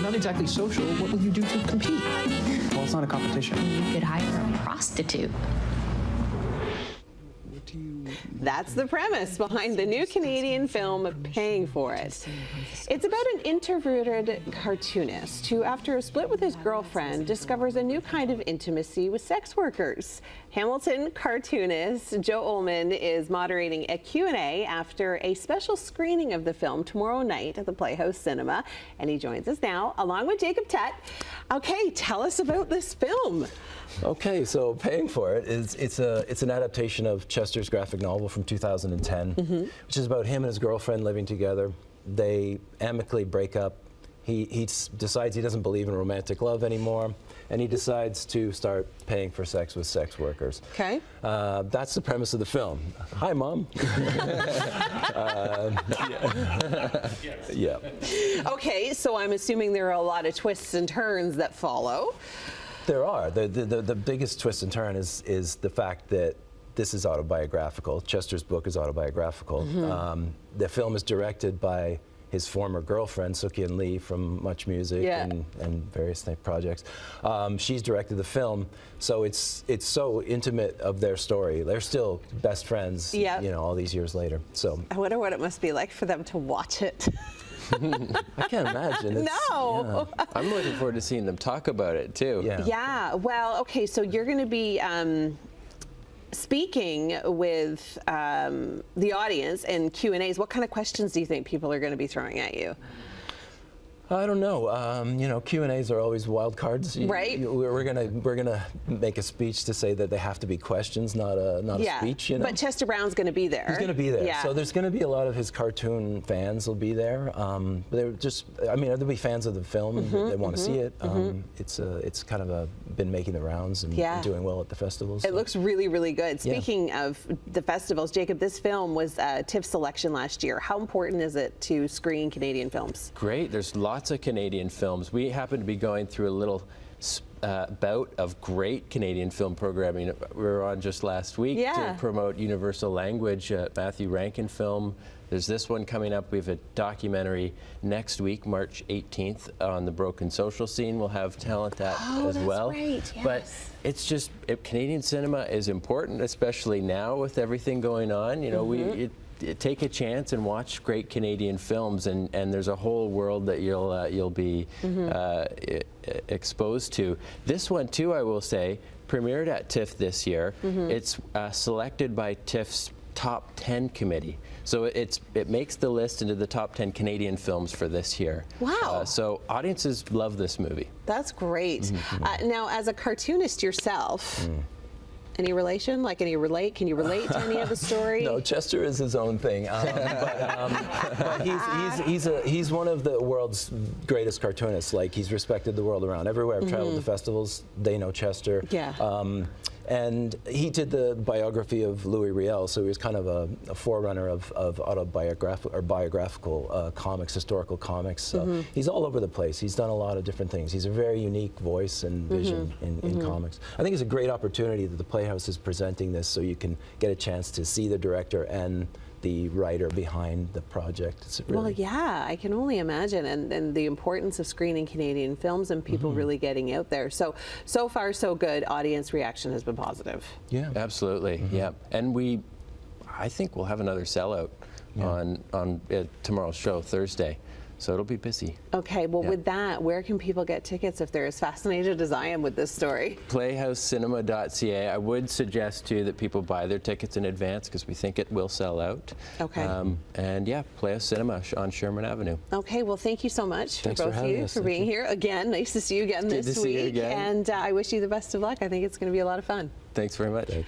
not exactly social. What will you do to compete? Well, it's not a competition. You could hire a prostitute. That's the premise behind the new Canadian film Paying for It. It's about an introverted cartoonist who, after a split with his girlfriend, discovers a new kind of intimacy with sex workers. Hamilton cartoonist Joe Ollman is moderating a Q&A after a special screening of the film tomorrow night at the Playhouse Cinema, and he joins us now along with Jacob Tutt. Okay, tell us about this film. Okay, so Paying for It it's an adaptation of Chester's graphic novel from 2010, which is about him and his girlfriend living together. They amicably break up. He decides he doesn't believe in romantic love anymore, and he decides to start paying for sex with sex workers. Okay. That's the premise of the film. Hi, Mom. Yeah. Okay, so I'm assuming there are a lot of twists and turns that follow. There are. The biggest twist and turn is the fact that this is autobiographical. Chester's book is autobiographical. The film is directed by his former girlfriend, Sook-Yin Lee, from Much Music and various projects. She's directed the film, so it's so intimate of their story. They're still best friends, you know, all these years later. So I wonder what it must be like for them to watch it. I can't imagine. No. Yeah. I'm looking forward to seeing them talk about it too. Yeah. Well, okay, so you're going to be speaking with the audience in Q&As. What kind of questions do you think people are going to be throwing at you? I don't know. You know, Q&As are always wild cards. Right. We're gonna make a speech to say that they have to be questions, not a speech. You know. But Chester Brown's going to be there. He's going to be there. Yeah. So there's going to be a lot of his cartoon fans will be there. They're just, I mean, they'll be fans of the film. They want to see it. It's kind of been making the rounds and doing well at the festivals. It looks really, really good. Speaking of the festivals, Jacob, this film was TIFF selection last year. How important is it to screen Canadian films? Great. There's lots of Canadian films. We happen to be going through a little bout of great Canadian film programming. We were on just last week to promote Universal Language, Matthew Rankin film. There's this one coming up. We have a documentary next week, March 18th, on the broken social scene. We'll have talent as well. Right. Yes. But it's just, Canadian cinema is important, especially now with everything going on. You know, take a chance and watch great Canadian films, and there's a whole world that you'll be exposed to. This one too, I will say, premiered at TIFF this year. It's selected by TIFF's top 10 committee. So it makes the list into the top 10 Canadian films for this year. Wow. So audiences love this movie. That's great. Now, as a cartoonist yourself, any relation? Like, can you relate to any of the story? No, Chester is his own thing. But he's one of the world's greatest cartoonists. Like, he's respected the world around. Everywhere I've traveled to festivals, they know Chester. Yeah. And he did the biography of Louis Riel, so he was kind of a forerunner of autobiographical or biographical comics, historical comics. So he's all over the place. He's done a lot of different things. He's a very unique voice and vision in comics. I think it's a great opportunity that the Playhouse is presenting this, so you can get a chance to see the director and the writer behind the project. It's really, well, yeah, I can only imagine, and the importance of screening Canadian films and people really getting out there. So far so good. Audience reaction has been positive. Yeah, absolutely. Yeah, and I think we'll have another sellout on tomorrow's show, Thursday. So it'll be busy. Okay, well, with that, where can people get tickets if they're as fascinated as I am with this story? Playhousecinema.ca. I would suggest, too, that people buy their tickets in advance because we think it will sell out. Okay. And yeah, Playhouse Cinema on Sherman Avenue. Okay, well, thank you so much Thanks for both for of you having us. for being here. Again, nice to see you again Good this to see you week. again. And I wish you the best of luck. I think it's going to be a lot of fun. Thanks very much. Thank you.